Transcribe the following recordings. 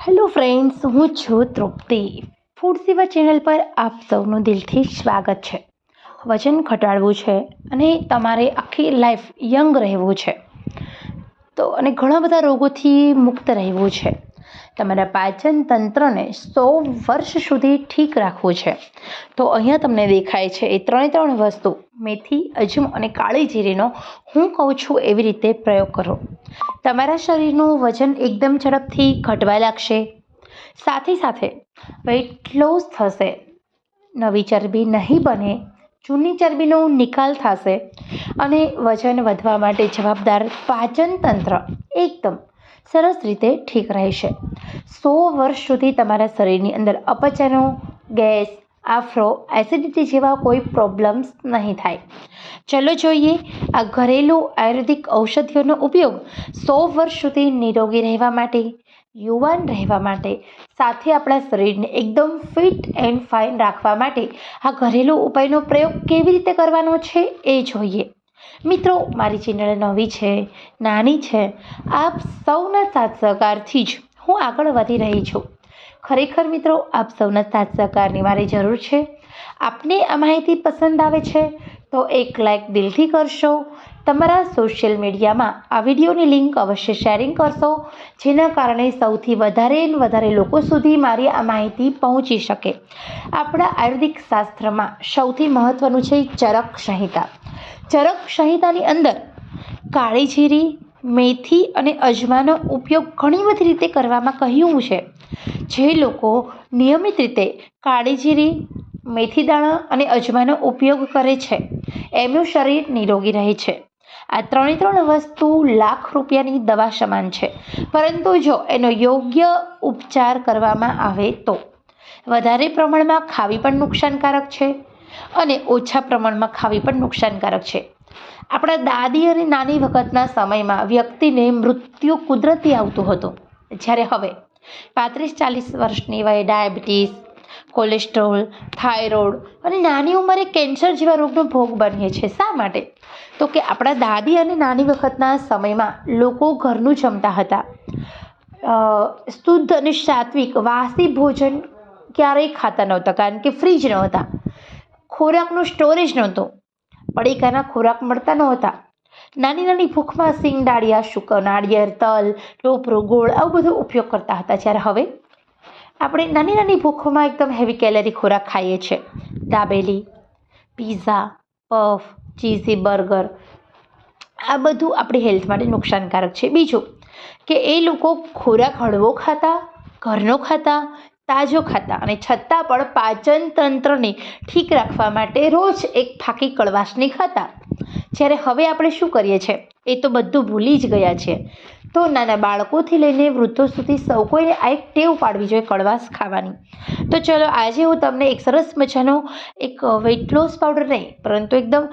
Hello friends, હું છું તૃપ્તિ. Food સેવા ચેનલ પર આપ સૌનું દિલથી સ્વાગત છે. વજન ઘટાડવું છે અને તમારે આખી લાઈફ યંગ રહેવું છે તો અને ઘણા બધા રોગોથી મુક્ત રહેવું છે. તમારા પાચન તંત્રને 100 વર્ષ સુધી ઠીક રાખવું છે. તો અહીંયા તમને દેખાય છે એ ત્રણ વસ્તુ મેથી, અજમો અને કાળી જીરીનો હું કહું છું એવી રીતે પ્રયોગ કરો. તમારા શરીરનું વજન એકદમ ઝડપથી ઘટવા લાગશે. સાથે વેઇટ લોસ થશે. નવી ચરબી નહીં બને, જૂની ચરબીનો નિકાલ થશે અને વજન વધવા માટે જવાબદાર પાચન તંત્ર એકદમ સરસ રીતે ઠીક રહેશે. 100 વર્ષ સુધી તમારા શરીરની અંદર અપચનો, ગેસ, આફરો, એસિડિટી જેવા કોઈ પ્રોબ્લેમ્સ નહીં થાય. ચલો જોઈએ આ ઘરેલું આયુર્વેદિક ઔષધિઓનો ઉપયોગ 100 વર્ષ સુધી નિરોગી રહેવા માટે, યુવાન રહેવા માટે, સાથે આપણા શરીરને એકદમ ફિટ એન્ડ ફાઇન રાખવા માટે આ ઘરેલું ઉપાયનો પ્રયોગ કેવી રીતે કરવાનો છે એ જોઈએ. મિત્રો, મારી ચેનલ નવી છે, નાની છે, આપ સૌના સાથ સહકારથી જ હું આગળ વધી રહી છું. ખરેખર મિત્રો, આપ સૌના સાથ સહકારની મારી જરૂર છે. આપને આ માહિતી પસંદ આવે છે તો એક લાઈક દિલથી કરશો. તમારા સોશિયલ મીડિયામાં આ વિડીયોની લિંક અવશ્ય શેરિંગ કરશો, જેના કારણે સૌથી વધારે લોકો સુધી મારી આ માહિતી પહોંચી શકે. આપણા આયુર્વેદિક શાસ્ત્રમાં સૌથી મહત્ત્વનું છે ચરક સંહિતા. ચરક સંહિતાની અંદર કાળી જીરી, મેથી અને અજમાનો ઉપયોગ ઘણી બધી રીતે કરવામાં કહ્યું છે. જે લોકો નિયમિત રીતે કાળી જીરી, મેથી દાણા અને અજમાનો ઉપયોગ કરે છે એમનું શરીર નિરોગી રહે છે. આ ત્રણ વસ્તુ લાખ રૂપિયાની દવા સમાન છે, પરંતુ જો એનો યોગ્ય ઉપચાર કરવામાં આવે તો વધારે પ્રમાણમાં ખાવી પણ નુકસાનકારક છે અને ઓછા પ્રમાણમાં ખાવી પણ નુકસાનકારક છે. આપણા દાદી અને નાની વખતના સમયમાં વ્યક્તિને મૃત્યુ કુદરતી આવતું હતું, જ્યારે હવે 35-40 વર્ષની વયે ડાયાબિટીસ, કોલેસ્ટ્રોલ, થાઇરોઇડ અને નાની ઉંમરે કેન્સર જેવા રોગનો ભોગ બનીએ છીએ. શા માટે? તો કે આપણા દાદી અને નાની વખતના સમયમાં લોકો ઘરનું જમતા હતા. શુદ્ધ અને સાત્વિક વાસી ભોજન ક્યારેય ખાતા નહોતા, કારણ કે ફ્રીજ નહોતા, ખોરાકનું સ્ટોરેજ નહોતું, પડીકાના ખોરાક મળતા નહોતા. નાની ભૂખમાં સિંગ દાળિયા, સૂકા નાળિયેર, તલ, ટોપરું, ગોળ આવું બધું ઉપયોગ કરતા હતા. જ્યારે હવે આપણે નાની ભૂખોમાં એકદમ હેવી કેલરી ખોરાક ખાઈએ છીએ. Dabeli, pizza, puff, cheesy burger, આ બધું આપણી હેલ્થ માટે નુકસાનકારક છે. બીજું કે એ લોકો ખોરાક હળવો ખાતા, ઘરનો ખાતા, તાજો ખાતા અને છતાં પણ પાચન તંત્રને ઠીક રાખવા માટે રોજ એક ફાકી કડવાશની ખાતા. જ્યારે હવે આપણે શું કરીએ છીએ એ તો બધું ભૂલી જ ગયા છીએ. તો નાના બાળકોથી લઈને વૃદ્ધો સુધી સૌ કોઈને આ એક ટેવ પાડવી જોઈએ કડવાશ ખાવાની. તો ચલો, આજે હું તમને એક સરસ મજાનો એક વેઇટ લોસ પાવડર નહીં, પરંતુ એકદમ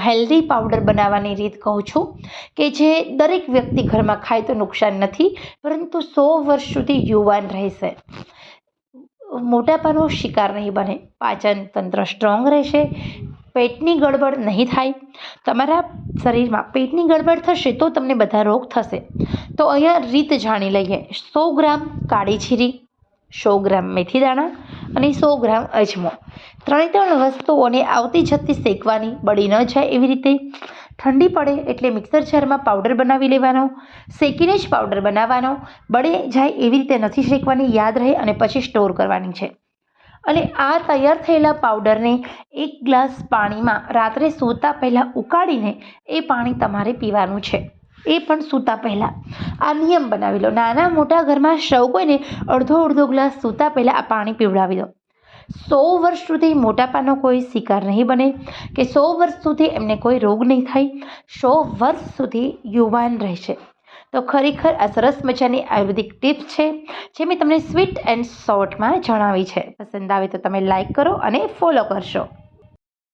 હેલ્ધી પાવડર બનાવવાની રીત કહું છું, કે જે દરેક વ્યક્તિ ઘરમાં ખાય તો નુકસાન નથી, પરંતુ 100 વર્ષ સુધી યુવાન રહેશે, મોટાપાનો શિકાર નહીં બને, પાચન તંત્ર સ્ટ્રોંગ રહેશે, પેટની ગડબડ નહીં થાય. તમારા શરીરમાં પેટની ગડબડ થશે તો તમને બધા રોગ થશે. તો અહીંયા રીત જાણી લઈએ. 100 ગ્રામ કાળી જીરી, 100 ગ્રામ મેથી દાણા અને 100 ગ્રામ અજમો. ત્રણ વસ્તુઓને આવતી જતી શેકવાની, બળી ન જાય એવી રીતે. ઠંડી પડે એટલે મિક્સર જારમાં પાવડર બનાવી લેવાનો. શેકીને જ પાવડર બનાવવાનો, બળી જાય એવી રીતે નથી શેકવાની, યાદ રહે, અને પછી સ્ટોર કરવાની છે. અને આ તૈયાર થયેલા પાવડરને 1 ગ્લાસ પાણીમાં રાત્રે સૂતા પહેલાં ઉકાળીને એ પાણી તમારે પીવાનું છે, એ પણ સૂતા પહેલાં. આ નિયમ બનાવી લો. નાના મોટા ઘરમાં સૌ કોઈને અડધો ગ્લાસ સૂતા પહેલાં આ પાણી પીવડાવી દો. 100 વર્ષ સુધી મોટાપાનો કોઈ શિકાર નહીં બને, કે 100 વર્ષ સુધી એમને કોઈ રોગ નહીં થાય, 100 વર્ષ સુધી યુવાન રહેશે. તો ખરેખર આ સરસ મજાની આયુર્વેદિક ટિપ્સ છે, જે મેં તમને સ્વીટ એન્ડ શોર્ટમાં જણાવી છે. પસંદ આવે તો તમે લાઈક કરો અને ફોલો કરશો.